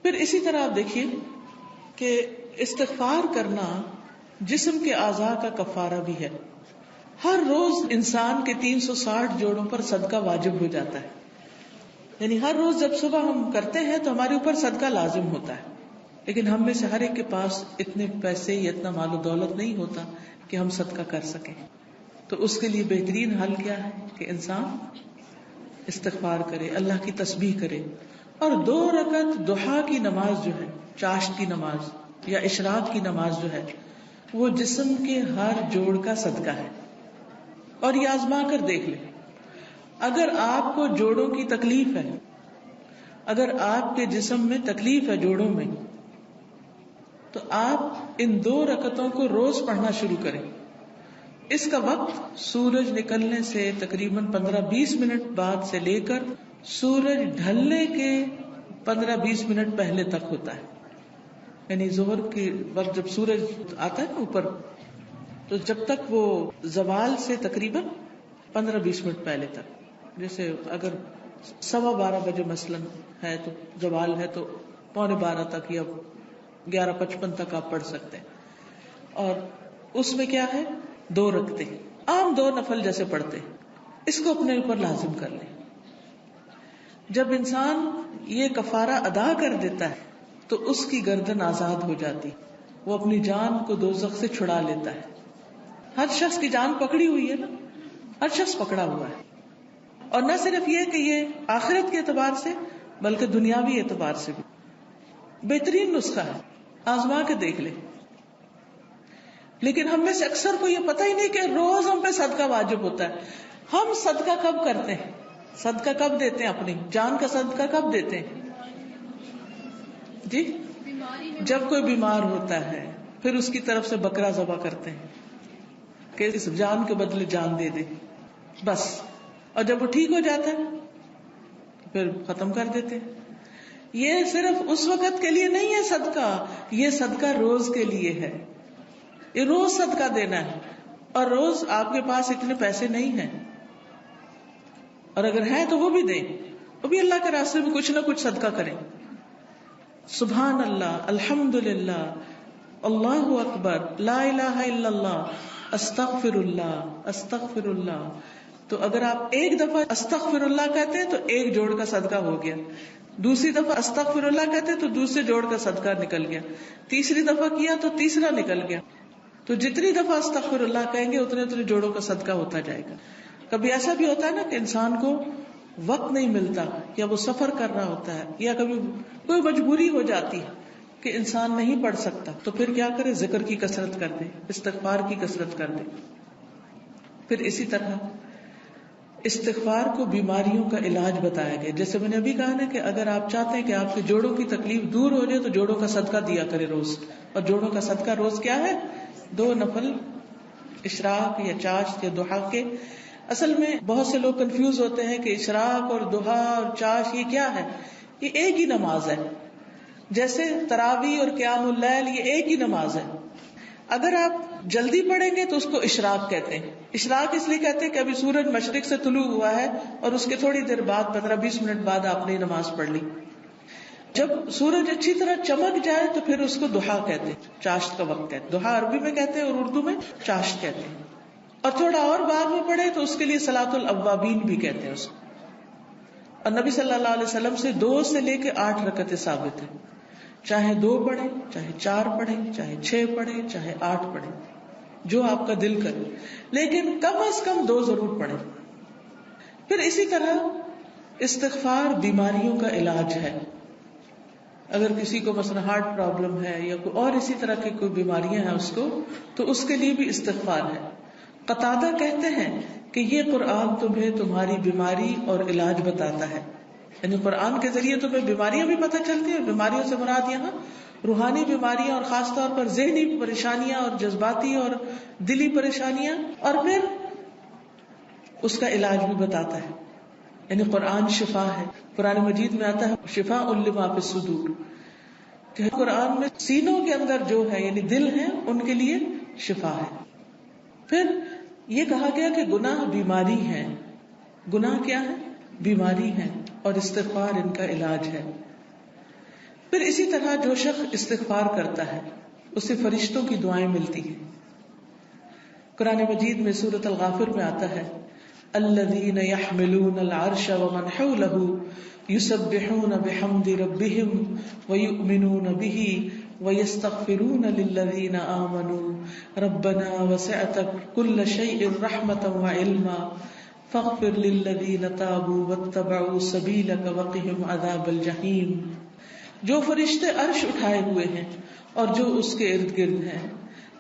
پھر اسی طرح آپ دیکھیے کہ استغفار کرنا جسم کے اعضاء کا کفارہ بھی ہے. ہر روز انسان کے 360 جوڑوں پر صدقہ واجب ہو جاتا ہے. یعنی ہر روز جب صبح ہم کرتے ہیں تو ہمارے اوپر صدقہ لازم ہوتا ہے. لیکن ہم میں سے ہر ایک کے پاس اتنے پیسے یا اتنا مال و دولت نہیں ہوتا کہ ہم صدقہ کر سکیں. تو اس کے لیے بہترین حل کیا ہے کہ انسان استغفار کرے, اللہ کی تسبیح کرے, اور 2 رکعت ضحیٰ کی نماز جو ہے, چاشت کی نماز یا اشراق کی نماز جو ہے, وہ جسم کے ہر جوڑ کا صدقہ ہے. اور یہ آزما کر دیکھ لیں, اگر آپ کو جوڑوں کی تکلیف ہے, اگر آپ کے جسم میں تکلیف ہے جوڑوں میں, تو آپ ان 2 رکعتوں کو روز پڑھنا شروع کریں. اس کا وقت سورج نکلنے سے تقریباً 15-20 منٹ بعد سے لے کر سورج ڈھلنے کے 15-20 منٹ پہلے تک ہوتا ہے. یعنی ظہر کے وقت جب سورج آتا ہے نا اوپر, تو جب تک وہ زوال سے تقریباً 15-20 منٹ پہلے تک. جیسے اگر 12:15 بجے مثلاً ہے تو زوال ہے تو 11:45 تک یا 11:55 تک آپ پڑھ سکتے ہیں. اور اس میں کیا ہے, 2 رکعتیں عام 2 نفل جیسے پڑھتے, اس کو اپنے اوپر لازم کر لیں. جب انسان یہ کفارہ ادا کر دیتا ہے تو اس کی گردن آزاد ہو جاتی, وہ اپنی جان کو دوزخ سے چھڑا لیتا ہے. ہر شخص کی جان پکڑی ہوئی ہے نا, ہر شخص پکڑا ہوا ہے. اور نہ صرف یہ کہ یہ آخرت کے اعتبار سے بلکہ دنیاوی اعتبار سے بھی بہترین نسخہ ہے, آزما کے دیکھ لیں. لیکن ہم میں سے اکثر کو یہ پتہ ہی نہیں کہ روز ہم پہ صدقہ واجب ہوتا ہے. ہم صدقہ کب کرتے ہیں, صدقہ کب دیتے ہیں, اپنی جان کا صدقہ کب دیتے ہیں جی؟ جب کوئی بیمار ہوتا ہے پھر اس کی طرف سے بکرا ذبح کرتے ہیں کہ اس جان کے بدلے جان دے دے, بس. اور جب وہ ٹھیک ہو جاتا ہے پھر ختم کر دیتے ہیں. یہ صرف اس وقت کے لیے نہیں ہے صدقہ, یہ صدقہ روز کے لیے ہے. یہ روز صدقہ دینا ہے, اور روز آپ کے پاس اتنے پیسے نہیں ہیں, اور اگر ہیں تو وہ بھی دیں, وہ بھی اللہ کے راستے میں کچھ نہ کچھ صدقہ کریں. سبحان اللہ, الحمدللہ, اللہ اکبر, لا الہ الا اللہ, استغفر اللہ, استغفر اللہ. تو اگر آپ ایک دفعہ استغفر اللہ کہتے ہیں تو 1 جوڑ کا صدقہ ہو گیا, دوسری دفعہ استغفر اللہ کہتے ہیں تو دوسرے جوڑ کا صدقہ نکل گیا, تیسری دفعہ کیا تو تیسرا نکل گیا. تو جتنی دفعہ استغفر اللہ کہیں گے اتنے جوڑوں کا صدقہ ہوتا جائے گا. کبھی ایسا بھی ہوتا ہے نا کہ انسان کو وقت نہیں ملتا, یا وہ سفر کر رہا ہوتا ہے, یا کبھی کوئی مجبوری ہو جاتی ہے کہ انسان نہیں پڑھ سکتا, تو پھر کیا کرے, ذکر کی کثرت کر دے, استغفار کی کثرت کر دے. پھر اسی طرح استغفار کو بیماریوں کا علاج بتایا گیا. جیسے میں نے ابھی کہا نا کہ اگر آپ چاہتے ہیں کہ آپ کے جوڑوں کی تکلیف دور ہو جائے تو جوڑوں کا صدقہ دیا کرے روز. اور جوڑوں کا صدقہ روز کیا ہے, 2 نفل اشراق یا چاشت یا ضحیٰ کے. اصل میں بہت سے لوگ کنفیوز ہوتے ہیں کہ اشراق اور ضحیٰ اور چاشت یہ کیا ہے. یہ ایک ہی نماز ہے, جیسے تراویح اور قیام اللیل یہ ایک ہی نماز ہے. اگر آپ جلدی پڑھیں گے تو اس کو اشراق کہتے ہیں. اشراق اس لیے کہتے ہیں کہ ابھی سورج مشرق سے طلوع ہوا ہے اور اس کے تھوڑی دیر بعد 15-20 منٹ بعد آپ نے نماز پڑھ لی. جب سورج اچھی طرح چمک جائے تو پھر اس کو ضحیٰ کہتے ہیں, چاشت کا وقت ہے. ضحیٰ عربی میں کہتے ہیں اور اردو میں چاشت کہتے ہیں. اور تھوڑا اور بعد میں پڑھے تو اس کے لیے صلاۃ الاوابین بھی کہتے ہیں اس کو. اور نبی صلی اللہ علیہ وسلم سے 2 سے لے کے 8 رکعتیں ثابت ہیں. چاہے 2 پڑھیں, چاہے 4 پڑھیں, چاہے 6 پڑھیں, چاہے 8 پڑھیں, جو آپ کا دل کرے, لیکن کم از کم 2 ضرور پڑھیں. پھر اسی طرح استغفار بیماریوں کا علاج ہے. اگر کسی کو مثلا ہارٹ پرابلم ہے یا کوئی اور اسی طرح کی کوئی بیماریاں ہیں اس کو, تو اس کے لیے بھی استغفار ہے. قتادہ کہتے ہیں کہ یہ قرآن تمہیں تمہاری بیماری اور علاج بتاتا ہے. یعنی قرآن کے ذریعے تمہیں بیماریاں بھی پتہ چلتی ہیں. بیماریوں سے مراد یہاں روحانی بیماریاں اور خاص طور پر ذہنی پریشانیاں اور جذباتی اور دلی پریشانیاں, اور پھر اس کا علاج بھی بتاتا ہے. یعنی قرآن شفا ہے. قرآن مجید میں آتا ہے شفاء لما فی الصدور, کہ قرآن میں سینوں کے اندر جو ہے یعنی دل ہے ان کے لیے شفا ہے. پھر یہ کہا گیا کہ گناہ بیماری ہے. گناہ کیا ہے؟ بیماری ہے, اور استغفار ان کا علاج ہے. پھر اسی طرح جو شخص استغفار کرتا ہے اسے فرشتوں کی دعائیں ملتی ہیں. قرآن مجید میں سورۃ الغافر میں آتا ہے الذین یحملون العرش ومن حولہ یسبحون بحمد ربہم ویؤمنون بہ ویستغفرون للذین آمنوا ربنا وسعت کل شیء رحمۃ وعلما فاغفر للذین تابوا واتبعوا سبیلک وقہم عذاب الجحیم. جو فرشتے عرش اٹھائے ہوئے ہیں اور جو اس کے ارد گرد ہیں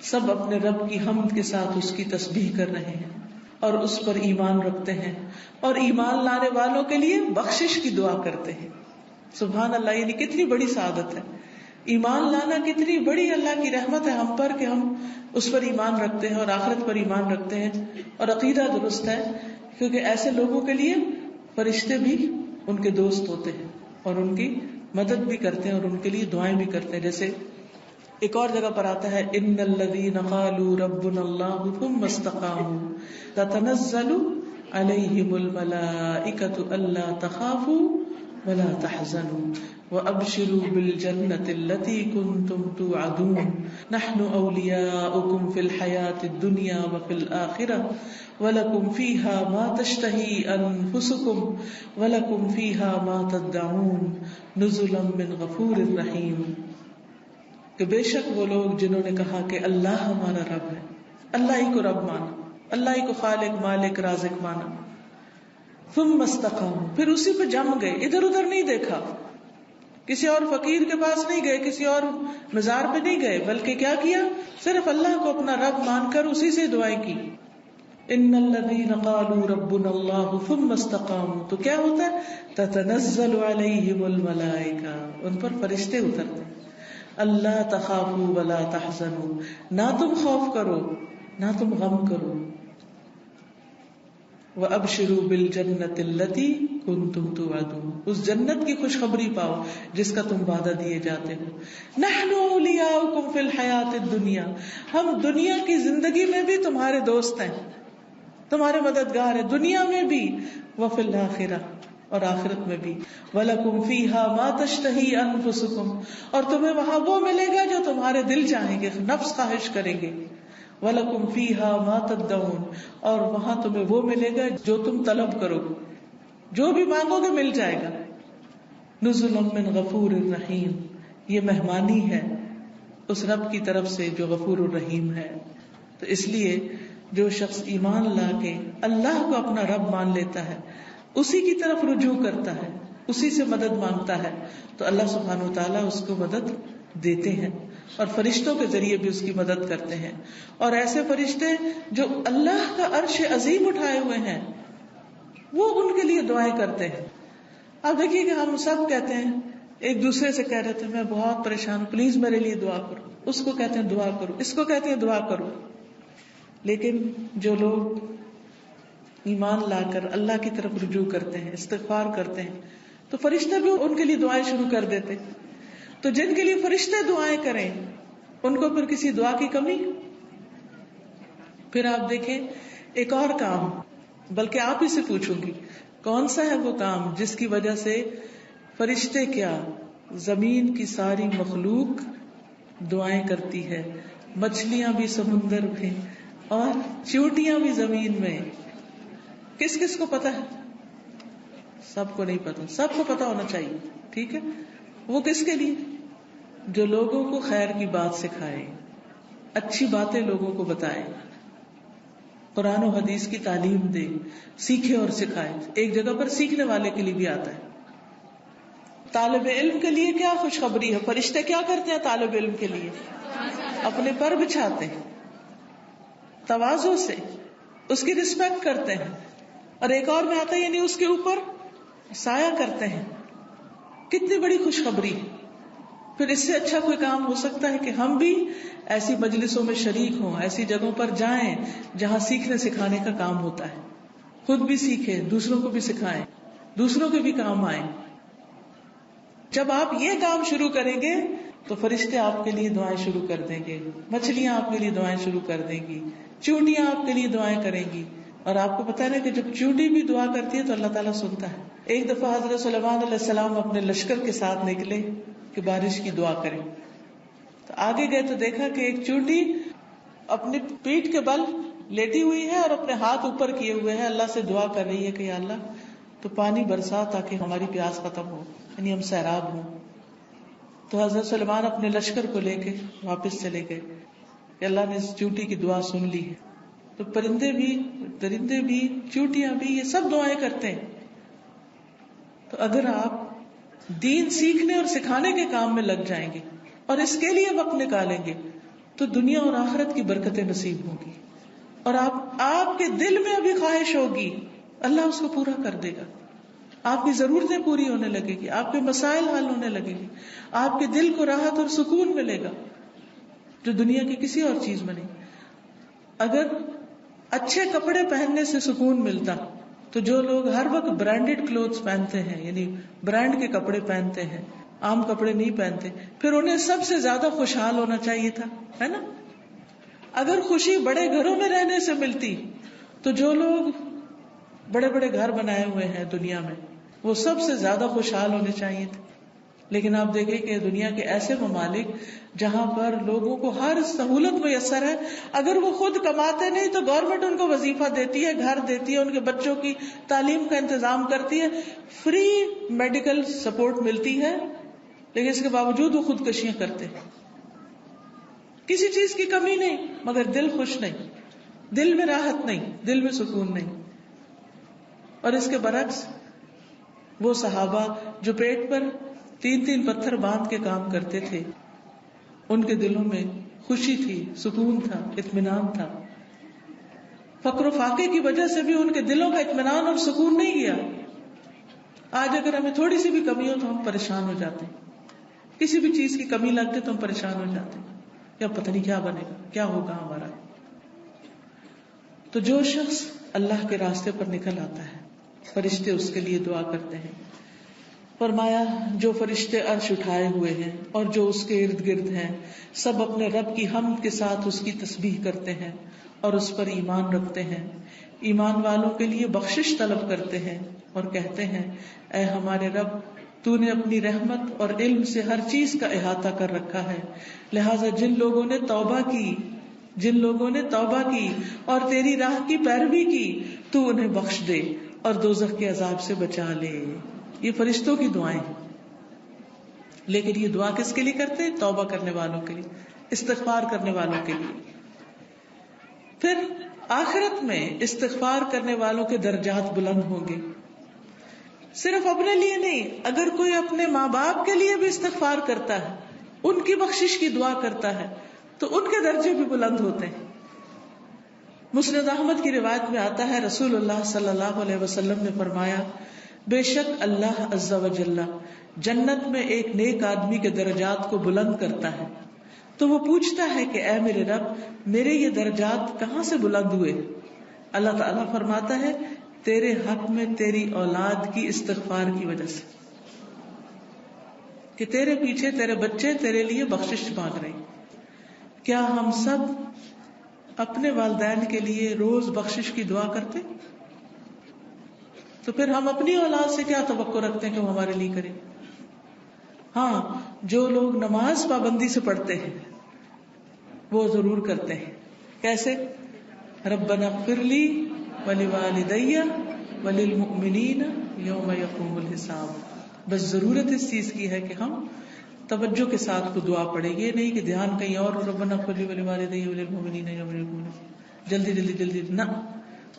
سب اپنے رب کی حمد کے ساتھ اس کی تسبیح کر رہے ہیں اور اس پر ایمان رکھتے ہیں اور ایمان لانے والوں کے لیے بخشش کی دعا کرتے ہیں. سبحان اللہ، یعنی کتنی بڑی سعادت ہے. ایمان لانا کتنی بڑی اللہ کی رحمت ہے ہم پر کہ ہم اس پر ایمان رکھتے ہیں اور آخرت پر ایمان رکھتے ہیں اور عقیدہ درست ہے. کیونکہ ایسے لوگوں کے لیے فرشتے بھی ان کے دوست ہوتے ہیں اور ان کی مدد بھی کرتے ہیں اور ان کے لیے دعائیں بھی کرتے ہیں. جیسے ایک اور جگہ پر آتا ہے ان الذین قالوا ربنا اللہ ثم استقاموا تتنزل علیہم الملائکۃ الا تخافوا ولا تحزنوا وابشروا بالجنۃ التي كنتم توعدون نحن اولیاؤکم فی الحیاۃ الدنیا وفی الآخرہ وَلَكُمْ فِيهَا مَا تَشْتَهِي أَنفُسُكُمْ وَلَكُمْ فِيهَا مَا تَدَّعُونَ نُزُلًا مِّنْ غَفُورٍ رَحِيمٍ. کہ بے شک وہ لوگ جنہوں نے کہا کہ اللہ ہمارا رب ہے، اللہ ہی کو رب مانا، اللہ ہی کو خالق مالک رازق مانا، ثم استقاموا، پھر اسی پہ جم گئے، ادھر ادھر نہیں دیکھا، کسی اور فقیر کے پاس نہیں گئے، کسی اور مزار پہ نہیں گئے، بلکہ کیا کیا؟ صرف اللہ کو اپنا رب مان کر اسی سے دعائیں کی. ان الذین قالوا ربنا اللہ ثم استقاموا، تو کیا ہوتا ہے؟ تتنزل علیہم الملائکہ، ان پر فرشتے اترتے ہیں. اللہ تخافوا ولا تحزنوا، نہ تم خوف کرو نہ تم غم کرو. وابشروا بالجنۃ التي كنتم توعدون، اس جنت کی خوشخبری پاؤ جس کا تم وعدہ دیے جاتے ہو. نحن اولیاؤکم فی الحیاۃ الدنیا، ہم دنیا کی زندگی میں بھی تمہارے دوست ہیں، تمہارے مددگار ہیں، دنیا میں بھی وفی الآخرہ، اور آخرت میں بھی. وَلَكُمْ فِيهَا مَا تَشْتَهِي أَنفُسُكُمْ، اور تمہیں وہاں وہ ملے گا جو تمہارے دل چاہیں گے، نفس خواہش کریں گے. وَلَكُمْ فِيهَا مَا تَدَّعُونَ، اور وہاں تمہیں وہ ملے گا جو تم طلب کرو گے، جو بھی مانگو گے مل جائے گا. نُزُلًا مِّنْ غَفُورٍ رَحِيمٍ، یہ مہمانی ہے اس رب کی طرف سے جو غفور الرحیم ہے. تو اس لیے جو شخص ایمان لا کے اللہ کو اپنا رب مان لیتا ہے، اسی کی طرف رجوع کرتا ہے، اسی سے مدد مانگتا ہے، تو اللہ سبحانہ و تعالیٰ اس کو مدد دیتے ہیں اور فرشتوں کے ذریعے بھی اس کی مدد کرتے ہیں. اور ایسے فرشتے جو اللہ کا عرش عظیم اٹھائے ہوئے ہیں وہ ان کے لیے دعائیں کرتے ہیں. آپ دیکھیے کہ ہم سب کہتے ہیں، ایک دوسرے سے کہہ رہے تھے میں بہت پریشان ہوں، پلیز میرے لیے دعا کرو، اس کو کہتے ہیں دعا کرو، اس کو کہتے ہیں دعا کرو. لیکن جو لوگ ایمان لا کر اللہ کی طرف رجوع کرتے ہیں، استغفار کرتے ہیں، تو فرشتے بھی ان کے لیے دعائیں شروع کر دیتے. تو جن کے لیے فرشتے دعائیں کریں ان کو پھر کسی دعا کی کمی؟ پھر آپ دیکھیں ایک اور کام، بلکہ آپ ہی سے پوچھوں گی کون سا ہے وہ کام جس کی وجہ سے فرشتے کیا زمین کی ساری مخلوق دعائیں کرتی ہے، مچھلیاں بھی سمندر میں اور چیونٹیاں بھی زمین میں. کس کس کو پتا ہے؟ سب کو نہیں پتا، سب کو پتا ہونا چاہیے. ٹھیک ہے، وہ کس کے لیے؟ جو لوگوں کو خیر کی بات سکھائے، اچھی باتیں لوگوں کو بتائے، قرآن و حدیث کی تعلیم دے، سیکھے اور سکھائے. ایک جگہ پر سیکھنے والے کے لیے بھی آتا ہے. طالب علم کے لیے کیا خوشخبری ہے؟ فرشتے کیا کرتے ہیں طالب علم کے لیے؟ اپنے پر بچھاتے ہیں، تواضع سے اس کی رسپیکٹ کرتے ہیں. اور ایک اور میں آتا ہے یعنی اس کے اوپر سایہ کرتے ہیں. کتنی بڑی خوشخبری. پھر اس سے اچھا کوئی کام ہو سکتا ہے کہ ہم بھی ایسی مجلسوں میں شریک ہوں، ایسی جگہوں پر جائیں جہاں سیکھنے سکھانے کا کام ہوتا ہے. خود بھی سیکھیں، دوسروں کو بھی سکھائیں، دوسروں کے بھی کام آئیں. جب آپ یہ کام شروع کریں گے تو فرشتے آپ کے لیے دعائیں شروع کر دیں گے، مچھلیاں آپ کے لیے دعائیں شروع کر دیں گی، چیونٹیاں آپ کے لیے دعائیں کریں گی. اور آپ کو پتا ہے کہ جب چیونٹی بھی دعا کرتی ہے تو اللہ تعالیٰ سنتا ہے. ایک دفعہ حضرت سلیمان علیہ السلام اپنے لشکر کے ساتھ نکلے کہ بارش کی دعا کریں. تو آگے گئے تو دیکھا کہ ایک چونٹی اپنی پیٹھ کے بل لیٹی ہوئی ہے اور اپنے ہاتھ اوپر کیے ہوئے ہے، اللہ سے دعا کر رہی ہے کہ یا اللہ تو پانی برسا تاکہ ہماری پیاس ختم ہو، یعنی ہم سیراب ہوں. تو حضرت سلیمان اپنے لشکر کو لے کے واپس چلے گئے کہ اللہ نے اس چونٹی کی دعا سن لی ہے. تو پرندے بھی، درندے بھی، چونٹیاں بھی، یہ سب دعائیں کرتے ہیں. تو اگر آپ دین سیکھنے اور سکھانے کے کام میں لگ جائیں گے اور اس کے لیے وقت نکالیں گے تو دنیا اور آخرت کی برکتیں نصیب ہوں گی. اور آپ کے دل میں ابھی خواہش ہوگی، اللہ اس کو پورا کر دے گا. آپ کی ضرورتیں پوری ہونے لگے گی، آپ کے مسائل حل ہونے لگے گی، آپ کے دل کو راحت اور سکون ملے گا جو دنیا کی کسی اور چیز میں نہیں. اگر اچھے کپڑے پہننے سے سکون ملتا تو جو لوگ ہر وقت برانڈیڈ کلوتھز پہنتے ہیں، یعنی برانڈ کے کپڑے پہنتے ہیں، عام کپڑے نہیں پہنتے، پھر انہیں سب سے زیادہ خوشحال ہونا چاہیے تھا، ہے نا؟ اگر خوشی بڑے گھروں میں رہنے سے ملتی تو جو لوگ بڑے بڑے گھر بنائے ہوئے ہیں دنیا میں وہ سب سے زیادہ خوشحال ہونے چاہیے تھے. لیکن آپ دیکھیں کہ دنیا کے ایسے ممالک جہاں پر لوگوں کو ہر سہولت میسر ہے، اگر وہ خود کماتے نہیں تو گورنمنٹ ان کو وظیفہ دیتی ہے، گھر دیتی ہے، ان کے بچوں کی تعلیم کا انتظام کرتی ہے، فری میڈیکل سپورٹ ملتی ہے، لیکن اس کے باوجود وہ خودکشیاں کرتے ہیں. کسی چیز کی کمی نہیں مگر دل خوش نہیں، دل میں راحت نہیں، دل میں سکون نہیں. اور اس کے برعکس وہ صحابہ جو پیٹ پر 3 پتھر باندھ کے کام کرتے تھے، ان کے دلوں میں خوشی تھی، سکون تھا، اطمینان تھا. فقر و فاقے کی وجہ سے بھی ان کے دلوں کا اطمینان اور سکون نہیں گیا. آج اگر ہمیں تھوڑی سی بھی کمی ہو تو ہم پریشان ہو جاتے ہیں، کسی بھی چیز کی کمی لگتی تو ہم پریشان ہو جاتے ہیں، یا پتہ نہیں کیا بنے گا، کیا ہوگا ہمارا. تو جو شخص اللہ کے راستے پر نکل آتا ہے فرشتے اس کے لیے دعا کرتے ہیں. فرمایا جو فرشتے عرش اٹھائے ہوئے ہیں اور جو اس کے ارد گرد ہیں سب اپنے رب کی حمد کے ساتھ اس کی تسبیح کرتے ہیں اور اس پر ایمان رکھتے ہیں. ایمان والوں کے لیے بخشش طلب کرتے ہیں اور کہتے ہیں اے ہمارے رب تو نے اپنی رحمت اور علم سے ہر چیز کا احاطہ کر رکھا ہے، لہٰذا جن لوگوں نے توبہ کی اور تیری راہ کی پیروی کی تو انہیں بخش دے اور دوزخ کے عذاب سے بچا لے. یہ فرشتوں کی دعائیں ہیں، لیکن یہ دعا کس کے لیے کرتے ہیں؟ توبہ کرنے والوں کے لیے، استغفار کرنے والوں کے لیے. پھر آخرت میں استغفار کرنے والوں کے درجات بلند ہوں گے. صرف اپنے لیے نہیں، اگر کوئی اپنے ماں باپ کے لیے بھی استغفار کرتا ہے، ان کی بخشش کی دعا کرتا ہے تو ان کے درجے بھی بلند ہوتے ہیں. مسند احمد کی روایت میں آتا ہے رسول اللہ صلی اللہ علیہ وسلم نے فرمایا بے شک اللہ عز و جل جنت میں ایک نیک آدمی کے درجات کو بلند کرتا ہے تو وہ پوچھتا ہے کہ اے میرے رب میرے یہ درجات کہاں سے بلند ہوئے؟ اللہ تعالیٰ فرماتا ہے تیرے حق میں تیری اولاد کی استغفار کی وجہ سے، کہ تیرے پیچھے تیرے بچے تیرے لیے بخشش مانگ رہے ہیں. کیا ہم سب اپنے والدین کے لیے روز بخشش کی دعا کرتے؟ تو پھر ہم اپنی اولاد سے کیا توقع رکھتے ہیں کہ وہ ہمارے لیے کرے؟ ہاں، جو لوگ نماز پابندی سے پڑھتے ہیں وہ ضرور کرتے ہیں. کیسے؟ ربنا اغفر لی ولوالدی وللمؤمنین یوم یقوم الحساب. بس ضرورت اس چیز کی ہے کہ ہم توجہ کے ساتھ کو دعا پڑھیں، یہ نہیں کہ دھیان کہیں اور، ربنا اغفر لی ولوالدی وللمؤمنین یوم یقوم الحساب، جلدی نہ،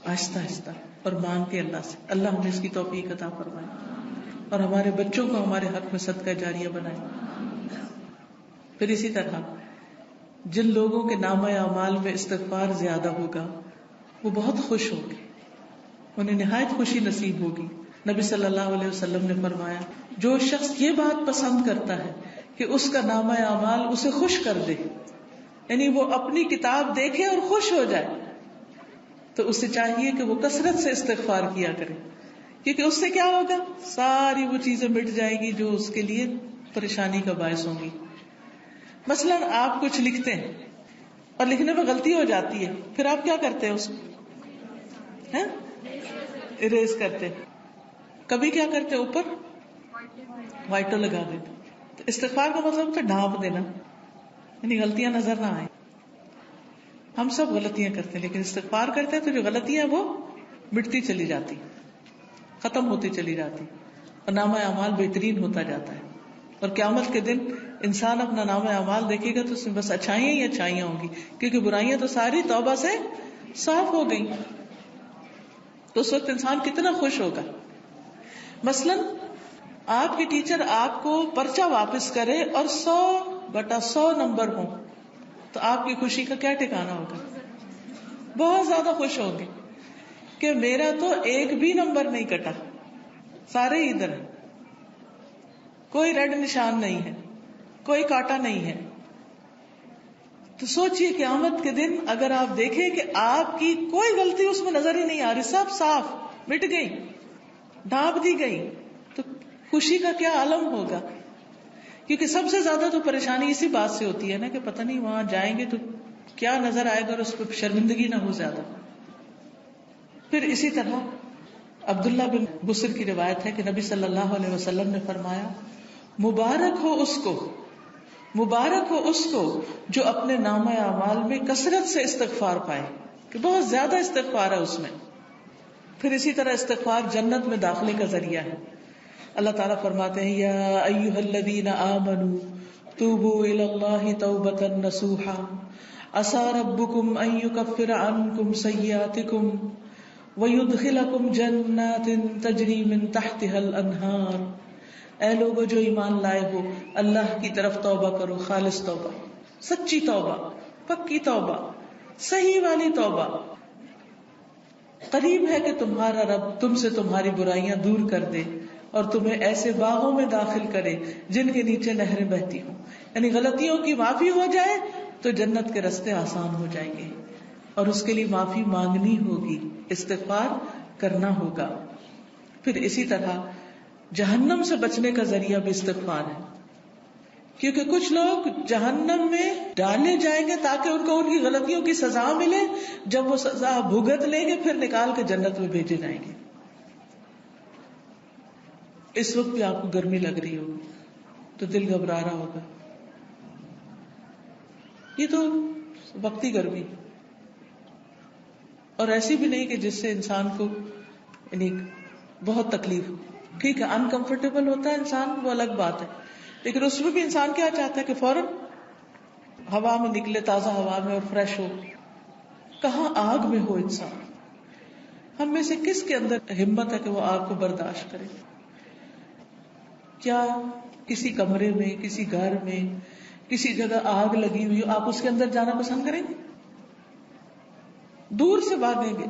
آہستہ آہستہ اور مانگ کے اللہ سے. اللہ ہمیں اس کی توفیق عطا فرمائے اور ہمارے بچوں کو ہمارے حق میں صدقہ جاریہ بنائے. پھر اسی طرح جن لوگوں کے نامہ اعمال میں استغفار زیادہ ہوگا وہ بہت خوش ہوں گے، انہیں نہایت خوشی نصیب ہوگی. نبی صلی اللہ علیہ وسلم نے فرمایا جو شخص یہ بات پسند کرتا ہے کہ اس کا نامہ اعمال اسے خوش کر دے، یعنی وہ اپنی کتاب دیکھے اور خوش ہو جائے، تو اسے چاہیے کہ وہ کثرت سے استغفار کیا کرے، کیونکہ اس سے کیا ہوگا؟ ساری وہ چیزیں مٹ جائیں گی جو اس کے لیے پریشانی کا باعث ہوں گی. مثلاً آپ کچھ لکھتے ہیں اور لکھنے میں غلطی ہو جاتی ہے، پھر آپ کیا کرتے ہیں؟ اس کو اریز کرتے. کبھی کیا کرتے؟ اوپر وائٹر لگا دیتے. تو استغفار کا مطلب تو ڈھانپ دینا، یعنی غلطیاں نظر نہ آئیں. ہم سب غلطیاں کرتے ہیں، لیکن استغفار کرتے ہیں تو جو غلطیاں ہیں وہ مٹتی چلی جاتی، ختم ہوتی چلی جاتی، اور نامہ اعمال بہترین ہوتا جاتا ہے. اور قیامت کے دن انسان اپنا نامہ اعمال دیکھے گا تو اس میں بس اچھائیاں ہی اچھائیاں ہوں گی، کیونکہ برائیاں تو ساری توبہ سے صاف ہو گئی. تو اس وقت انسان کتنا خوش ہوگا. مثلاً آپ کی ٹیچر آپ کو پرچہ واپس کرے اور 100/100 نمبر ہوں تو آپ کی خوشی کا کیا ٹھکانا ہوگا؟ بہت زیادہ خوش ہوں گے کہ میرا تو ایک بھی نمبر نہیں کٹا، سارے ہی ادھر ہیں، کوئی ریڈ نشان نہیں ہے، کوئی کاٹا نہیں ہے. تو سوچئے قیامت کے دن اگر آپ دیکھیں کہ آپ کی کوئی غلطی اس میں نظر ہی نہیں آ رہی، سب صاف مٹ گئی، ڈھانپ دی گئی، تو خوشی کا کیا عالم ہوگا. کیونکہ سب سے زیادہ تو پریشانی اسی بات سے ہوتی ہے نا کہ پتہ نہیں وہاں جائیں گے تو کیا نظر آئے گا اور اس پہ شرمندگی نہ ہو زیادہ. پھر اسی طرح عبداللہ بن بصر کی روایت ہے کہ نبی صلی اللہ علیہ وسلم نے فرمایا، مبارک ہو اس کو جو اپنے نامہ اعمال میں کثرت سے استغفار پائے، کہ بہت زیادہ استغفار ہے اس میں. پھر اسی طرح استغفار جنت میں داخلے کا ذریعہ ہے. اللہ تعالیٰ فرماتے ہیں، یا ایھا الذین آمنوا توبوا الی اللہ توبۃ نصوحا عسى ربکم ان یکفر عنکم سیئاتکم وَيُدْخِلَكُمْ جَنَّاتٍ تَجْرِي مِن تَحْتِهَا الْأَنْهَارُ. اے لوگو جو ایمان لائے ہو، اللہ کی طرف توبہ کرو، خالص توبہ، سچی توبہ، پکی توبہ، صحیح والی توبہ. قریب ہے کہ تمہارا رب تم سے تمہاری برائیاں دور کر دے اور تمہیں ایسے باغوں میں داخل کرے جن کے نیچے نہریں بہتی ہوں. یعنی غلطیوں کی معافی ہو جائے تو جنت کے راستے آسان ہو جائیں گے، اور اس کے لیے معافی مانگنی ہوگی، استغفار کرنا ہوگا. پھر اسی طرح جہنم سے بچنے کا ذریعہ بھی استغفار ہے، کیونکہ کچھ لوگ جہنم میں ڈالے جائیں گے تاکہ ان کو ان کی غلطیوں کی سزا ملے، جب وہ سزا بھگت لیں گے پھر نکال کے جنت میں بھیجے جائیں گے. اس وقت بھی آپ کو گرمی لگ رہی ہوگی تو دل گھبرا رہا ہوگا، یہ تو وقتی گرمی، اور ایسی بھی نہیں کہ جس سے انسان کو یعنی بہت تکلیف ہو. ٹھیک ہے انکمفرٹیبل ہوتا ہے انسان، وہ الگ بات ہے، لیکن اس میں بھی انسان کیا چاہتا ہے کہ فوراً ہوا میں نکلے، تازہ ہوا میں، اور فریش ہو. کہاں آگ میں ہو انسان. ہم میں سے کس کے اندر ہمت ہے کہ وہ آگ کو برداشت کرے؟ کیا کسی کمرے میں، کسی گھر میں، کسی جگہ آگ لگی ہوئی، آپ اس کے اندر جانا پسند کریں گے؟ دور سے بھاگیں گے،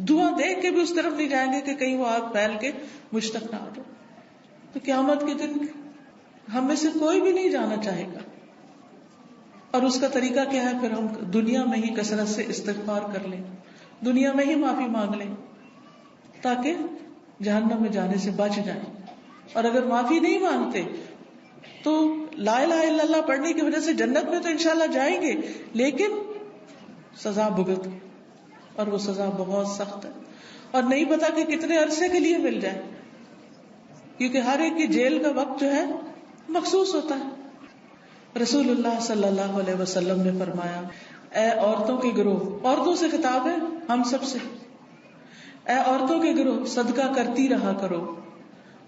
دھواں دیکھ کے بھی اس طرف نہیں جائیں گے کہ کہیں وہ آگ پھیل کے مجھ تک نہ آ جائے. تو قیامت کے دن ہم میں سے کوئی بھی نہیں جانا چاہے گا. اور اس کا طریقہ کیا ہے؟ پھر ہم دنیا میں ہی کثرت سے استغفار کر لیں، دنیا میں ہی معافی مانگ لیں تاکہ جہنم میں جانے سے بچ جائیں. اور اگر معافی نہیں مانگتے تو لا الہ الا اللہ پڑھنے کی وجہ سے جنت میں تو انشاءاللہ جائیں گے، لیکن سزا بھگت، اور وہ سزا بہت سخت ہے، اور نہیں پتا کہ کتنے عرصے کے لیے مل جائے، کیونکہ ہر ایک کی جیل کا وقت جو ہے مخصوص ہوتا ہے. رسول اللہ صلی اللہ علیہ وسلم نے فرمایا، اے عورتوں کے گروہ، عورتوں سے خطاب ہے ہم سب سے، اے عورتوں کے گروہ صدقہ کرتی رہا کرو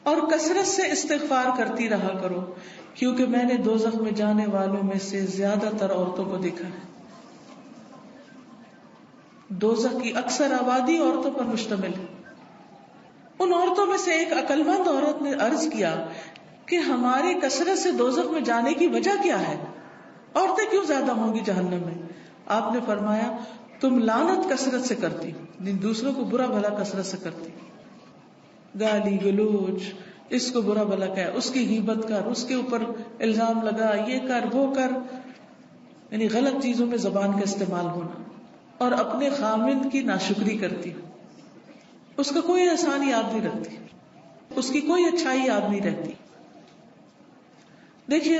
اور کثرت سے استغفار کرتی رہا کرو، کیونکہ میں نے دوزخ میں جانے والوں میں سے زیادہ تر عورتوں کو دیکھا ہے. دوزخ کی اکثر آبادی عورتوں پر مشتمل ہے. ان عورتوں میں سے ایک عقل مند عورت نے عرض کیا کہ ہماری کثرت سے دوزخ میں جانے کی وجہ کیا ہے؟ عورتیں کیوں زیادہ ہوں گی جہنم میں؟ آپ نے فرمایا، تم لعنت کثرت سے کرتی، دوسروں کو برا بھلا کثرت سے کرتی، گالی گلوچ، اس کو برا بھلا کہہ، اس کی غیبت کر، اس کے اوپر الزام لگا، یہ کر وہ کر، یعنی غلط چیزوں میں زبان کا استعمال ہونا، اور اپنے خامند کی ناشکری کرتی، اس کا کوئی احسان یاد نہیں رکھتی، اس کی کوئی اچھائی یاد نہیں رہتی. دیکھیے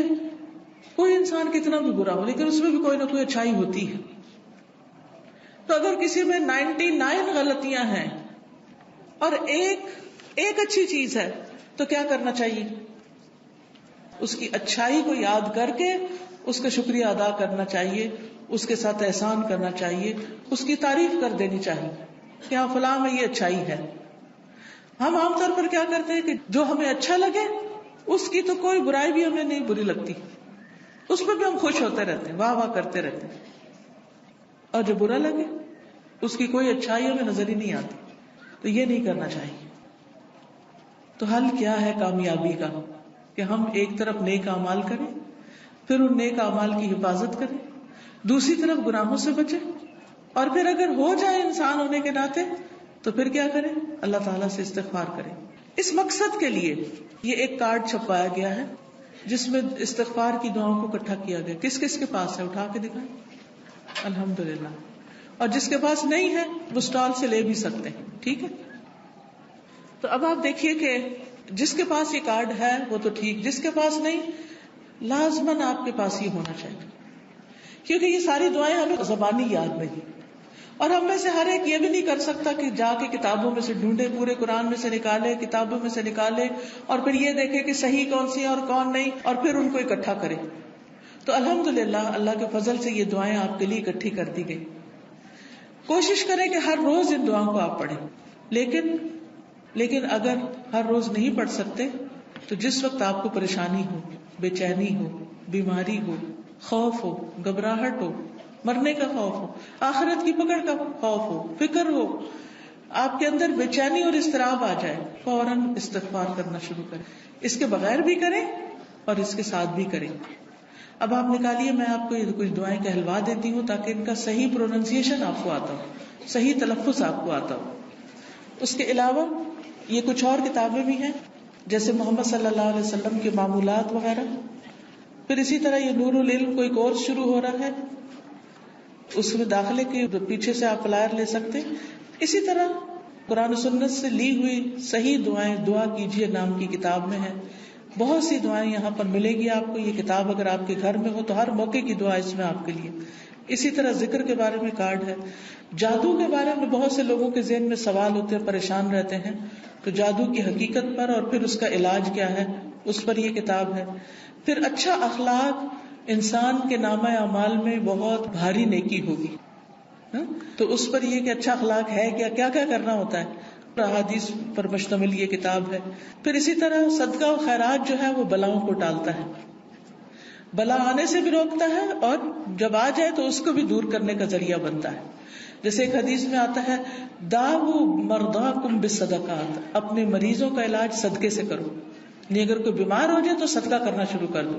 کوئی انسان کتنا بھی برا ہو لیکن اس میں بھی کوئی نہ کوئی اچھائی ہوتی ہے. تو اگر کسی میں 99 غلطیاں ہیں اور ایک اچھی چیز ہے تو کیا کرنا چاہیے؟ اس کی اچھائی کو یاد کر کے اس کا شکریہ ادا کرنا چاہیے، اس کے ساتھ احسان کرنا چاہیے، اس کی تعریف کر دینی چاہیے کہ ہاں فلاں میں یہ اچھائی ہے. ہم عام طور پر کیا کرتے ہیں کہ جو ہمیں اچھا لگے اس کی تو کوئی برائی بھی ہمیں نہیں بری لگتی، اس پہ بھی ہم خوش ہوتے رہتے ہیں، واہ واہ کرتے رہتے ہیں، اور جو برا لگے اس کی کوئی اچھائی ہمیں نظر ہی نہیں آتی. تو یہ نہیں کرنا چاہیے. تو حل کیا ہے کامیابی کا؟ کہ ہم ایک طرف نیک اعمال کریں، پھر ان نیک اعمال کی حفاظت کریں، دوسری طرف گناہوں سے بچیں، اور پھر اگر ہو جائے انسان ہونے کے ناطے تو پھر کیا کریں؟ اللہ تعالیٰ سے استغفار کریں. اس مقصد کے لیے یہ ایک کارڈ چھپوایا گیا ہے جس میں استغفار کی دعاؤں کو اکٹھا کیا گیا. کس کس کے پاس ہے؟ اٹھا کے دکھائیں. الحمدللہ. اور جس کے پاس نہیں ہے وہ اسٹال سے لے بھی سکتے ہیں. ٹھیک ہے. تو اب آپ دیکھیے کہ جس کے پاس یہ کارڈ ہے وہ تو ٹھیک، جس کے پاس نہیں لازماً آپ کے پاس ہی ہونا چاہیے، کیونکہ یہ ساری دعائیں ہمیں زبانی یاد نہیں. اور ہم میں سے ہر ایک یہ بھی نہیں کر سکتا کہ جا کے کتابوں میں سے ڈھونڈے، پورے قرآن میں سے نکالے، کتابوں میں سے نکالے، اور پھر یہ دیکھے کہ صحیح کون سی ہے اور کون نہیں، اور پھر ان کو اکٹھا کرے. تو الحمدللہ اللہ کے فضل سے یہ دعائیں آپ کے لیے اکٹھی کر دی گئی. کوشش کریں کہ ہر روز ان دعاؤں کو آپ پڑھیں. لیکن اگر ہر روز نہیں پڑھ سکتے تو جس وقت آپ کو پریشانی ہو، بے چینی ہو، بیماری ہو، خوف ہو، گھبراہٹ ہو، مرنے کا خوف ہو، آخرت کی پکڑ کا خوف ہو، فکر ہو، آپ کے اندر بے چینی اور اضطراب آ جائے، فوراً استغفار کرنا شروع کریں. اس کے بغیر بھی کریں اور اس کے ساتھ بھی کریں. اب آپ نکالیے، میں آپ کو یہ کچھ دعائیں کہلوا دیتی ہوں تاکہ ان کا صحیح پروننسیشن آپ کو آتا ہو، صحیح تلفظ آپ کو آتا ہو. اس کے علاوہ یہ کچھ اور کتابیں بھی ہیں جیسے محمد صلی اللہ علیہ وسلم کے معمولات وغیرہ. پھر اسی طرح یہ نور العلم کوئی کورس شروع ہو رہا ہے، اس میں داخلے کے پیچھے سے آپ فلائر لے سکتے. اسی طرح قرآن و سنت سے لی ہوئی صحیح دعائیں دعا کیجیے نام کی کتاب میں ہے. بہت سی دعائیں یہاں پر ملے گی آپ کو. یہ کتاب اگر آپ کے گھر میں ہو تو ہر موقع کی دعا اس میں آپ کے لیے. اسی طرح ذکر کے بارے میں کارڈ ہے. جادو کے بارے میں بہت سے لوگوں کے ذہن میں سوال ہوتے ہیں، پریشان رہتے ہیں، تو جادو کی حقیقت پر اور پھر اس کا علاج کیا ہے اس پر یہ کتاب ہے. پھر اچھا اخلاق انسان کے نامہ اعمال میں بہت بھاری نیکی ہوگی، تو اس پر یہ کہ اچھا اخلاق ہے کیا کیا کرنا ہوتا ہے، احادیث پر مشتمل یہ کتاب ہے. پھر اسی طرح صدقہ و خیرات جو ہے وہ بلاؤں کو ٹالتا ہے، بلا آنے سے بھی روکتا ہے، اور جب آ جائے تو اس کو بھی دور کرنے کا ذریعہ بنتا ہے. جیسے ایک حدیث میں آتا ہے داؤ مرضاکم بالصدقات، اپنے مریضوں کا علاج صدقے سے کرو. یعنی اگر کوئی بیمار ہو جائے تو صدقہ کرنا شروع کر دو،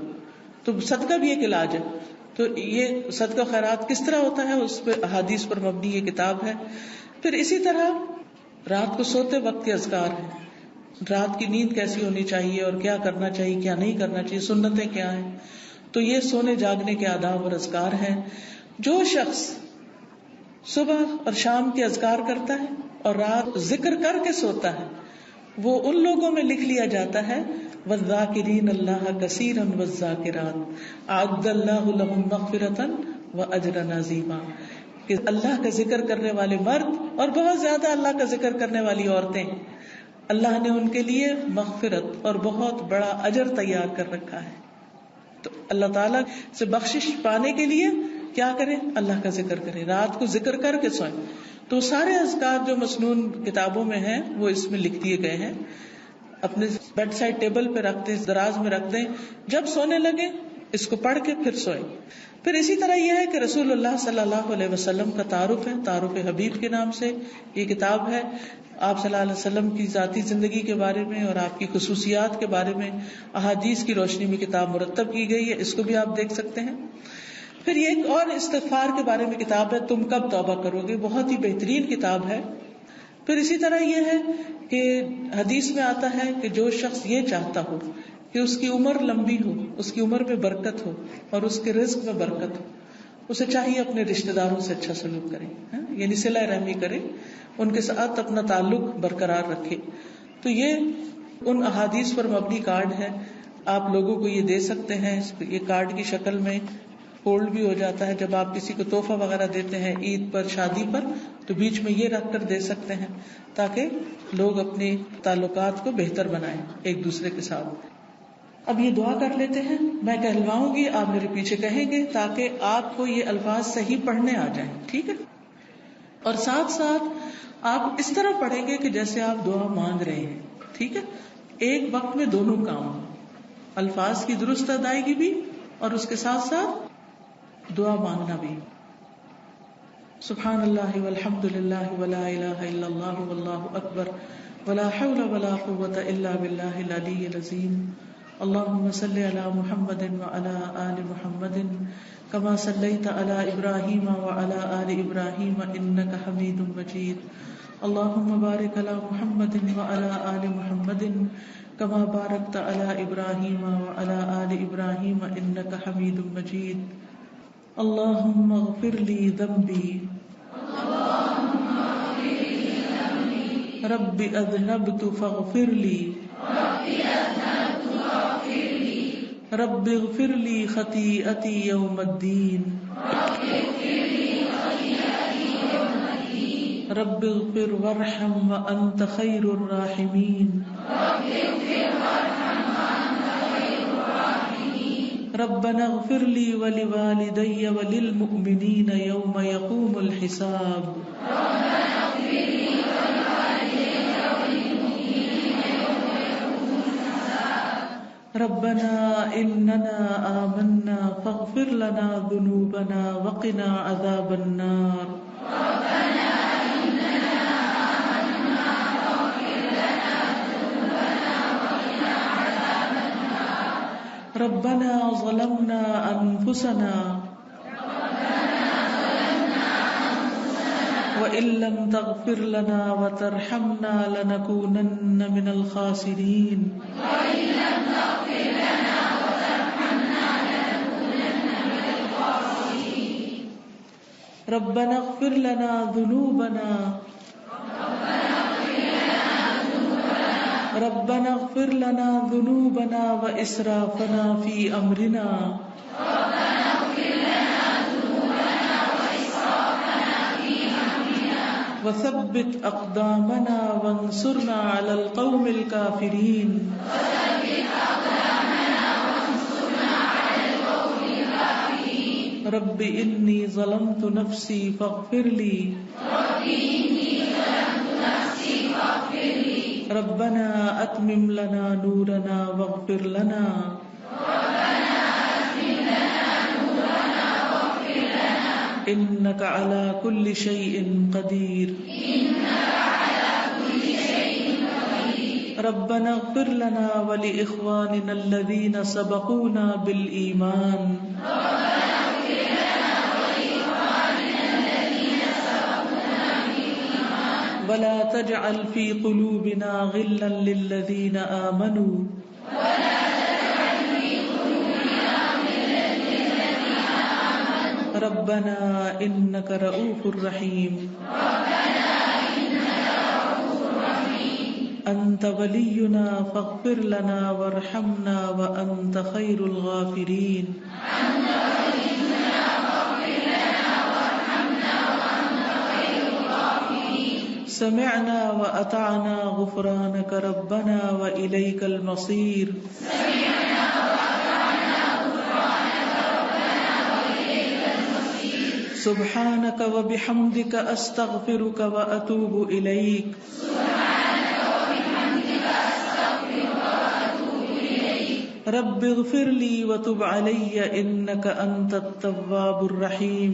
تو صدقہ بھی ایک علاج ہے. تو یہ صدقہ خیرات کس طرح ہوتا ہے اس پہ احادیث پر مبنی یہ کتاب ہے. پھر اسی طرح رات کو سوتے وقت کے اذکار ہیں، رات کی نیند کیسی ہونی چاہیے اور کیا کرنا چاہیے کیا نہیں کرنا چاہیے، سنتیں کیا ہیں. تو یہ سونے جاگنے کے آداب اور اذکار ہیں. جو شخص صبح اور شام کے اذکار کرتا ہے اور رات ذکر کر کے سوتا ہے وہ ان لوگوں میں لکھ لیا جاتا ہے والذاکرین اللہ کثیرا والذاکرات اعد اللہ لهم مغفرۃ واجرا عظیما، کہ اللہ کا ذکر کرنے والے مرد اور بہت زیادہ اللہ کا ذکر کرنے والی عورتیں، اللہ نے ان کے لیے مغفرت اور بہت بڑا اجر تیار کر رکھا ہے. تو اللہ تعالیٰ سے بخشش پانے کے لیے کیا کریں؟ اللہ کا ذکر کریں، رات کو ذکر کر کے سوئیں. تو سارے اذکار جو مسنون کتابوں میں ہیں وہ اس میں لکھ دیے گئے ہیں. اپنے بیڈ سائڈ ٹیبل پہ رکھ دیں، دراز میں رکھ دیں، جب سونے لگے اس کو پڑھ کے پھر سوئیں. پھر اسی طرح یہ ہے کہ رسول اللہ صلی اللہ علیہ وسلم کا تعارف ہے، تعارف حبیب کے نام سے یہ کتاب ہے. آپ صلی اللہ علیہ وسلم کی ذاتی زندگی کے بارے میں اور آپ کی خصوصیات کے بارے میں احادیث کی روشنی میں کتاب مرتب کی گئی ہے، اس کو بھی آپ دیکھ سکتے ہیں. پھر یہ ایک اور استغفار کے بارے میں کتاب ہے، تم کب توبہ کرو گے، بہت ہی بہترین کتاب ہے. پھر اسی طرح یہ ہے کہ حدیث میں آتا ہے کہ جو شخص یہ چاہتا ہو کہ اس کی عمر لمبی ہو، اس کی عمر میں برکت ہو اور اس کے رزق میں برکت ہو، اسے چاہیے اپنے رشتہ داروں سے اچھا سلوک کرے، یعنی صلہ رحمی کرے، ان کے ساتھ اپنا تعلق برقرار رکھے. تو یہ ان احادیث پر مبنی کارڈ ہے، آپ لوگوں کو یہ دے سکتے ہیں. یہ کارڈ کی شکل میں فولڈ بھی ہو جاتا ہے. جب آپ کسی کو تحفہ وغیرہ دیتے ہیں عید پر، شادی پر، تو بیچ میں یہ رکھ کر دے سکتے ہیں تاکہ لوگ اپنے تعلقات کو بہتر بنائیں ایک دوسرے کے ساتھ. اب یہ دعا کر لیتے ہیں، میں کہلواؤں گی، آپ میرے پیچھے کہیں گے تاکہ آپ کو یہ الفاظ صحیح پڑھنے آ جائیں، ٹھیک ہے؟ اور ساتھ ساتھ آپ اس طرح پڑھیں گے کہ جیسے آپ دعا مانگ رہے ہیں، ٹھیک ہے؟ ایک وقت میں دونوں کام، الفاظ کی درست ادائیگی بھی اور اس کے ساتھ ساتھ دعا مانگنا بھی. سبحان اللہ والحمد للہ ولا الہ الا اللہ واللہ اکبر ولا حول ولا قوة الا باللہ العلی العظیم. اللہم صل علی محمد وعلی آل محمد کما صلیت علی ابراہیم وعلی آل ابراہیم انک حمید مجید. اللہم بارک علی محمد وعلی آل محمد کما بارکت علی ابراہیم وعلی آل ابراہیم انک حمید مجید. اللہم اغفر لی ذنبی رب اذنبت فاغفر لی رب اغفر لی خطیئتی یوم الدین رب اغفر وارحم وانت خیر الراحمین ربنا اغفر لی ولوالدی وللمؤمنین یوم یقوم الحساب. ربنا اننا آمنا فاغفر لنا ذنوبنا وقنا عذاب النار. ربنا ظلمنا انفسنا وإن لم تغفر لنا وترحمنا لنكونن من الخاسرين. ربنا اغفر لنا ذنوبنا ربنا اغفر لنا ذنوبنا وإسرافنا في أمرنا وثبت أقدامنا وانصرنا على القوم الكافرين. رب إني ظلمت نفسي فاغفر لي ربنا أتمم لنا نورنا واغفر لنا إنك على كل شيء قدير. ربنا اغفر لنا ولإخواننا الذين سبقونا بالإيمان ولا تجعل في قلوبنا غلا للذين آمنوا ربنا إنك رؤوف رحيم. أنت ولينا فاغفر لنا وارحمنا وأنت خير الغافرين. سمعنا وأطعنا غفرانك ربنا وإليك المصير. سبحانك وبحمدك أستغفرك وأتوب إليك. رب اغفر لي وتب علي إنك أنت التواب الرحيم.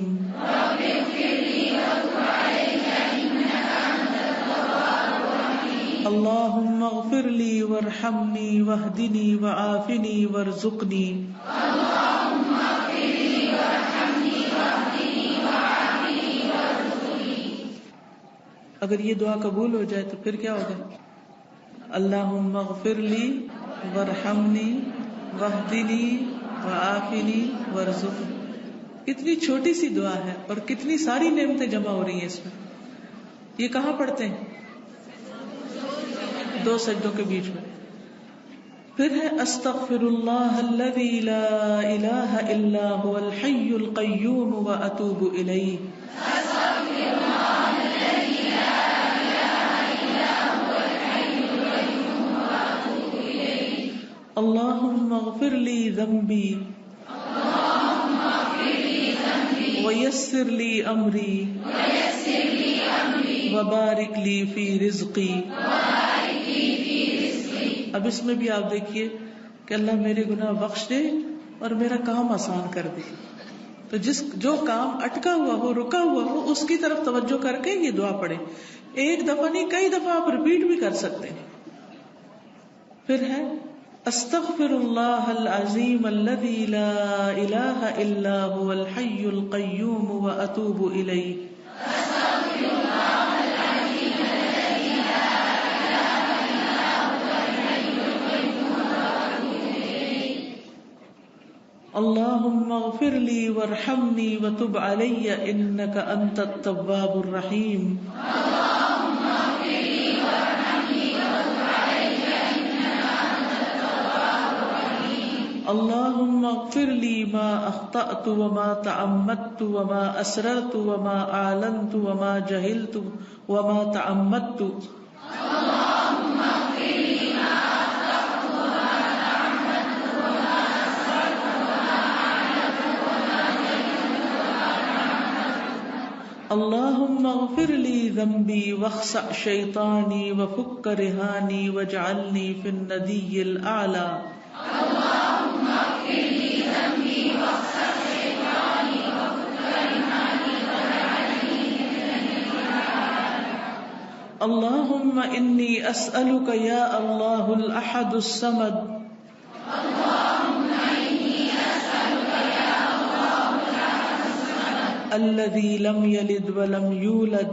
اللهم اغفر لي وارحمني واهدني وعافني وارزقني. اگر یہ دعا قبول ہو جائے تو پھر کیا ہوگا؟ اللہم اغفر لی وارحمنی واہدنی وعافنی وارزقنی. کتنی چھوٹی سی دعا ہے اور کتنی ساری نعمتیں جمع ہو رہی ہیں اس میں. یہ کہاں پڑھتے ہیں؟ دو سجدوں کے بیچ میں. پھر ہے استغفر اللہ الذی لا الہ الا هو الحی القیوم واتوب الیہ. اللهم اغفر لي ذنبي ويسر لي أمري وبارک لی فی رزقی. اب اس میں بھی آپ دیکھیے کہ اللہ میرے گناہ بخش دے اور میرا کام آسان کر دے. تو جو کام اٹکا ہوا ہو، رکا ہوا ہو، اس کی طرف توجہ کر کے یہ دعا پڑھیں. ایک دفعہ نہیں، کئی دفعہ آپ ریپیٹ بھی کر سکتے ہیں. پھر ہے استغفر اللہ العظیم الذی لا الہ الا هو الحی القیوم واتوب الیہ. اللهم اغفر لي وارحمني وتب علي انك انت التواب الرحيم. اللهم اغفر لي وارحمني وتب علي انك انت التواب الرحيم. اللهم اغفر لي ما اخطأت وما تعمدت وما اسررت وما اعلنت وما جهلت وما تعمدت. اللهم اغفر لي ما اللهم اغفر لي ذنبي واخسأ شيطاني وفك رهاني واجعلني في الندي الأعلى. اللهم اغفر لي ذنبي واخسأ شيطاني وفك رهاني واجعلني في الندي الأعلى. اللهم إني أسألك يا الله الأحد الصمد الذي لم يلد ولم يولد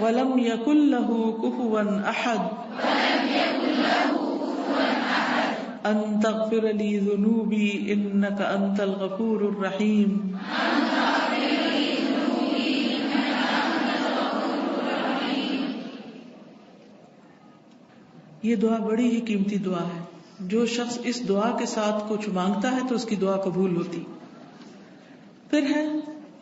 ولم يكن له كفوا أحد أن تغفر لي ذنوبي إنك أنت الغفور الرحيم. یہ دعا بڑی ہی قیمتی دعا ہے. جو شخص اس دعا کے ساتھ کچھ مانگتا ہے تو اس کی دعا قبول ہوتی. پھر ہے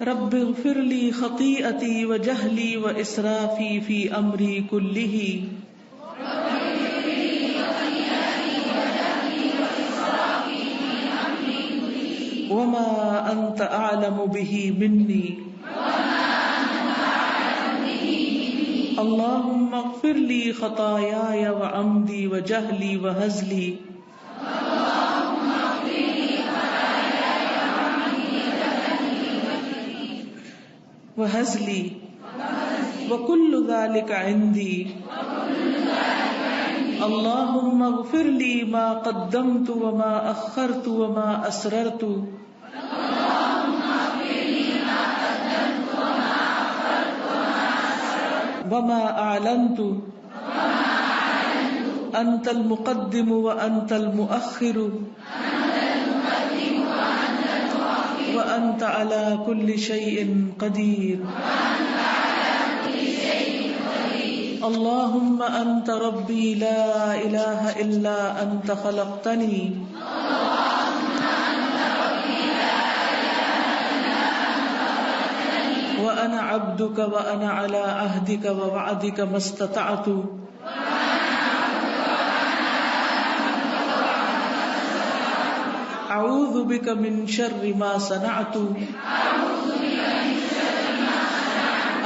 رب اغفر لی خطیئتی و جہلی و اسرافی فی امری کلہ. وما انت اعلم به منی. اللهم اغفر لي خطاياي وعمدي وجهلي وهزلي. وهزلي وكل ذلك عندي. اللهم اغفر لي ما قدمت وما أخرت وما أسررت. وما أعلنت. أنت المقدم وأنت المؤخر وأنت على كل شيء قدير. اللهم أنت ربي لا إله إلا أنت خلقتني وأنا عبدك وأنا على عهدك ووعدك ما استطعت. أعوذ بك من شر ما صنعت.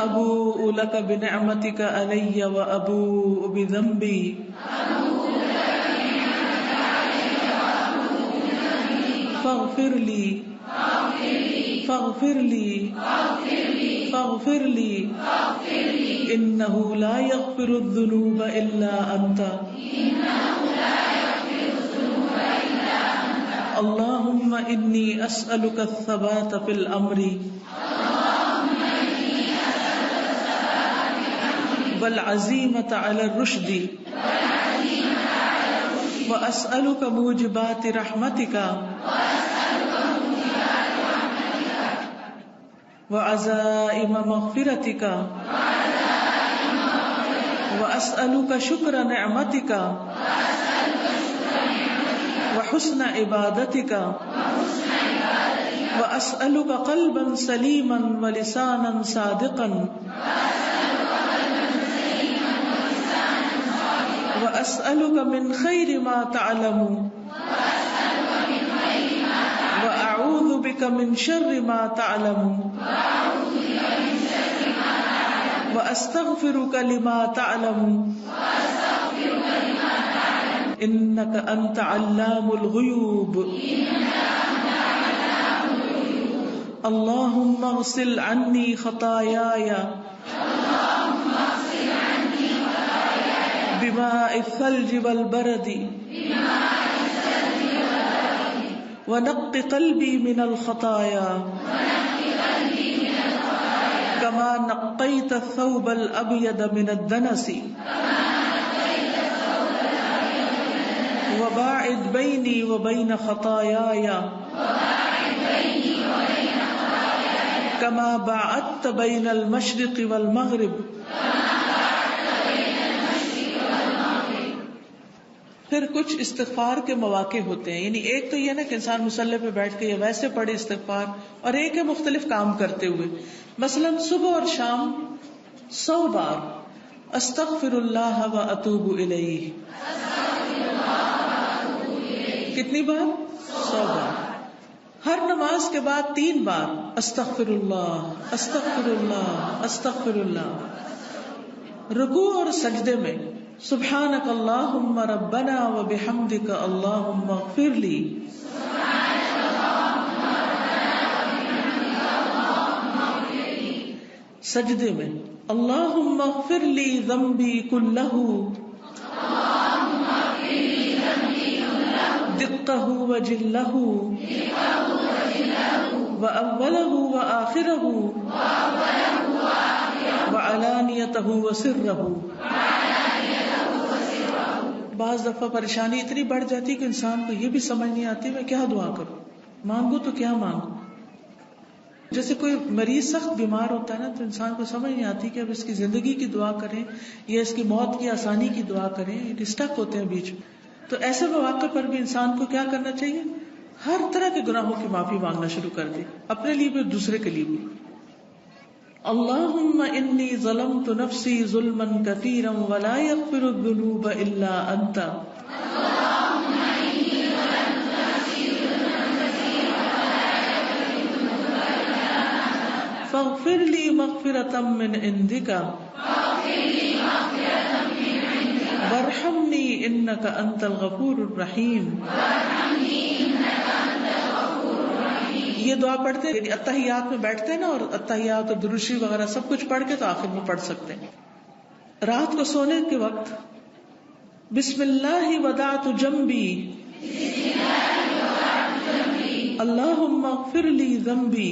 أبوء لك بنعمتك علي وأبوء بذنبي. فاغفر لي فاغفر لي فاغفر لي إنه لا يغفر الذنوب إلا أنت. اللهم إني أسألك الثبات في الأمر والعزيمة على الرشد وأسألك موجبات رحمتك وعزائم مغفرتك وأسألك شكر نعمتك وحسن عبادتك وأسألك قلبا سليما ولسانا صادقا وأسألك من خير ما تعلم وأعوذ بك من شر ما تعلم وأستغفرك لما تعلم إنك أنت علام الغيوب اللهم اغسل عني خطاياي بماء الثلج والبرد ونق قلبي من الخطايا كما نقيت الثوب الأبيض من الدنس وباعد بيني وبين خطاياي كما باعدت بين المشرق والمغرب. پھر کچھ استغفار کے مواقع ہوتے ہیں، یعنی ایک تو یہ نا کہ انسان مصلی پہ بیٹھ کے یا ویسے پڑھے استغفار، اور ایک ہے مختلف کام کرتے ہوئے. مثلا صبح اور شام 100 بار استغفر اللہ و اتوب الیہ. کتنی بار؟ 100 بار. ہر نماز کے بعد 3 بار استغفر اللہ استغفر اللہ استغفر اللہ. رکوع اور سجدے میں سبحانک اللہم ربنا و بحمدک اللہم اغفر لی. سجدے میں اللہم اغفر لی ذنبی کلہ دقہ و جلہ وأولہ وآخرہ وعلانیتہ وسرہ. بعض دفعہ پریشانی اتنی بڑھ جاتی کہ انسان کو یہ بھی سمجھ نہیں آتی میں کیا دعا کروں، مانگوں تو کیا مانگوں. جیسے کوئی مریض سخت بیمار ہوتا ہے نا تو انسان کو سمجھ نہیں آتی کہ اب اس کی زندگی کی دعا کریں یا اس کی موت کی آسانی کی دعا کریں. ڈسٹک ہوتے ہیں بیچ میں. تو ایسے مواقع پر بھی انسان کو کیا کرنا چاہیے؟ ہر طرح کے گناہوں کی معافی مانگنا شروع کر دے، اپنے لیے بھی دوسرے کے لیے بھی. اللہم انی ظلمت نفسی ظلما کثیرا ولا یغفر الذنوب الا انت فاغفر لی مغفرۃ من عندک وارحمنی انک انت الغفور الرحیم. یہ دعا پڑھتے ہیں یعنی اتحیات میں بیٹھتے ہیں نا، اور اتحیات اور دروشی وغیرہ سب کچھ پڑھ کے تو آخر میں پڑھ سکتے ہیں. رات کو سونے کے وقت بسم اللہ ودعت جنبی اللہم اغفر لی ذنبی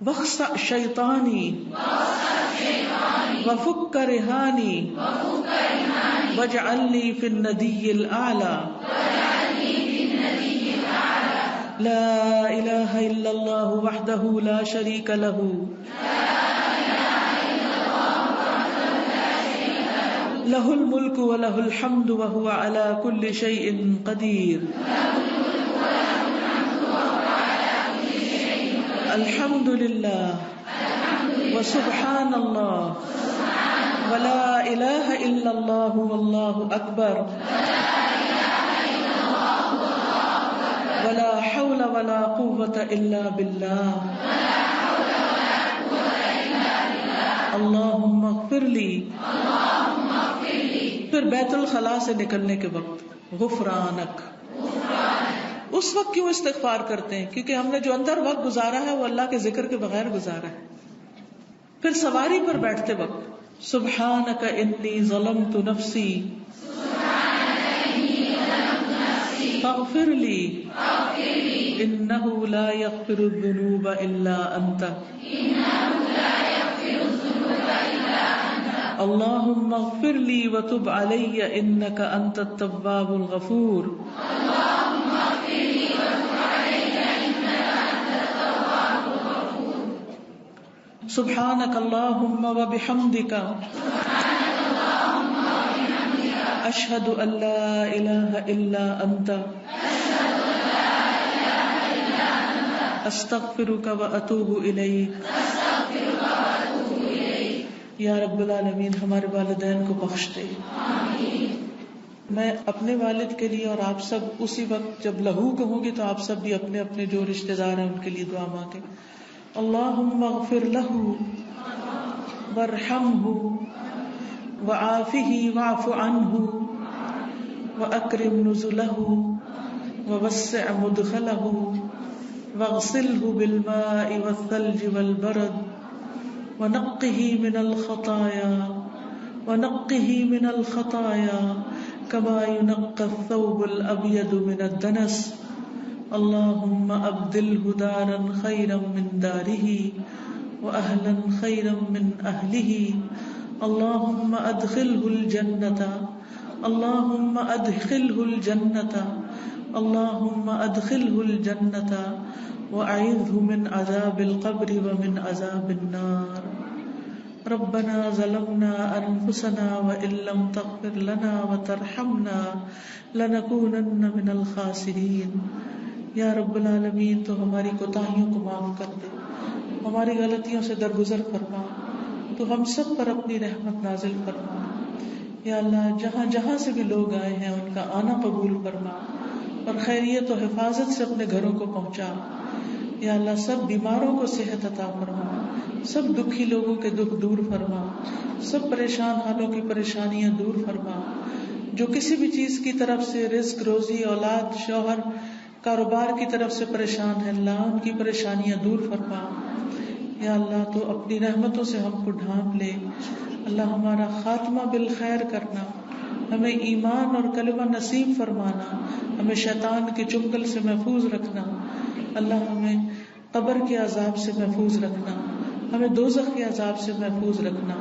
واخسأ شیطانی وفک رہانی واجعلنی فی الندی الاعلی. لا الہ الا اللہ وحدہ لا شریک لہ لہ الملک ولہ الحمد وہو علی کل شیء قدیر. الحمد للہ وسبحان اللہ ولا الہ الا اللہ واللہ اکبر ولا حول ولا قوة الا باللہ. اللہم اغفر لی. پھر بیت الخلاء سے نکلنے کے وقت غفرانک. اس وقت کیوں استغفار کرتے ہیں؟ کیونکہ ہم نے جو اندر وقت گزارا ہے وہ اللہ کے ذکر کے بغیر گزارا ہے. پھر سواری پر بیٹھتے وقت سبحانک انی ظلمت نفسی فاغفر لی انہ لا یغفر الذنوب الا انت اللہم اغفر لی وتب علی انک انت التواب الغفور. سبحانک اللہم وبحمدک اشہد ان لا الہ الا انت استغفرک واتوب الیک. یا رب العالمین ہمارے والدین کو بخش دے. میں اپنے والد کے لیے اور آپ سب اسی وقت جب لہو کہوں گی تو آپ سب بھی اپنے اپنے جو رشتہ دار ہیں ان کے لیے دعا مانگے. اللہم اغفر لہ وارحمہ وعافہ واعف عنہ واکرم نزلہ ووسع مدخلہ واغسلہ بالماء والثلج والبرد ونقه من الخطايا كما ينقى الثوب الأبيض من الدنس. اللهم أبدله دارا خيرا من داره وأهلا خيرا من أهله. اللهم أدخله الجنة وأعذه من عذاب القبر ومن عذاب النار. ربنا ظلمنا أنفسنا وإن لم تغفر لنا وترحمنا لنكونن من الخاسرين. یا رب العالمین تو ہماری کوتاہیوں کو معاف کر دے، ہماری غلطیوں سے درگزر فرما، تو ہم سب پر اپنی رحمت نازل فرما. یا اللہ جہاں جہاں سے بھی لوگ آئے ہیں ان کا آنا قبول فرما اور خیریت و حفاظت سے اپنے گھروں کو پہنچا. یا اللہ سب بیماروں کو صحت عطا فرما، سب دکھی لوگوں کے دکھ دور فرما، سب پریشان حالوں کی پریشانیاں دور فرما. جو کسی بھی چیز کی طرف سے رزق، روزی، اولاد، شوہر، کاروبار کی طرف سے پریشان ہے اللہ ان کی پریشانیاں دور فرما. یا اللہ تو اپنی رحمتوں سے ہم کو ڈھانپ لے. اللہ ہمارا خاتمہ بالخیر کرنا، ہمیں ایمان اور کلمہ نصیب فرمانا، ہمیں شیطان کے چنگل سے محفوظ رکھنا. اللہ ہمیں قبر کے عذاب سے محفوظ رکھنا، ہمیں دوزخ کے عذاب سے محفوظ رکھنا.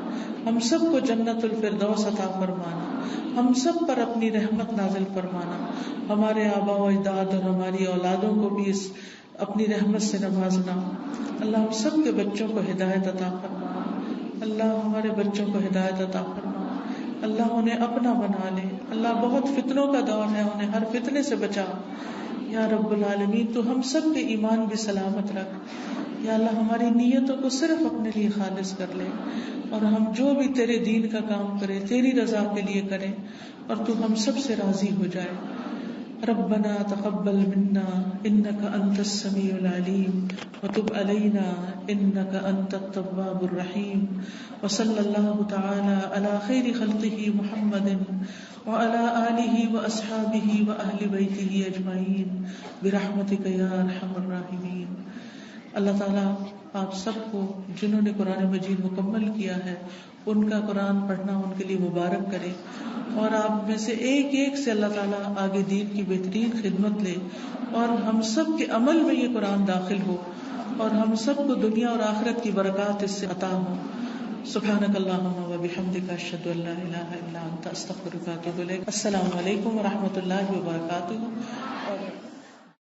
ہم سب کو جنت الفردوس عطا فرمانا، ہم سب پر اپنی رحمت نازل فرمانا. ہمارے آباء و اجداد اور ہماری اولادوں کو بھی اس اپنی رحمت سے نوازنا. اللہ ہم سب کے بچوں کو ہدایت عطا فرما. اللہ ہمارے بچوں کو ہدایت عطا فرما. اللہ انہیں اپنا بنا لے. اللہ بہت فتنوں کا دور ہے، انہیں ہر فتنے سے بچا. یا رب العالمین تو ہم سب کے ایمان بھی سلامت رکھ. یا اللہ ہماری نیتوں کو صرف اپنے لیے خالص کر لے اور ہم جو بھی تیرے دین کا کام کرے تیری رضا کے لیے کریں اور تو ہم سب سے راضی ہو جائے. ربنا تقبل منا انك انت السميع العليم وتب علينا انك انت التواب الرحيم. وصلى الله تعالى على خير خلقه محمد وعلى آله واصحابه واهل بيته اجمعين برحمتك يا ارحم الراحمين. اللہ تعالیٰ آپ سب کو جنہوں نے قرآن مجید مکمل کیا ہے ان کا قرآن پڑھنا ان کے لیے مبارک کرے اور آپ میں سے ایک ایک سے اللہ تعالیٰ آگے دین کی بہترین خدمت لے اور ہم سب کے عمل میں یہ قرآن داخل ہو اور ہم سب کو دنیا اور آخرت کی برکات اس سے عطا ہو. سبحانک اللہم و بحمدک اشہد ان لا الہ الا انت استغفرک و اتوب الیک. السلام علیکم و رحمۃ اللہ وبرکاتہ.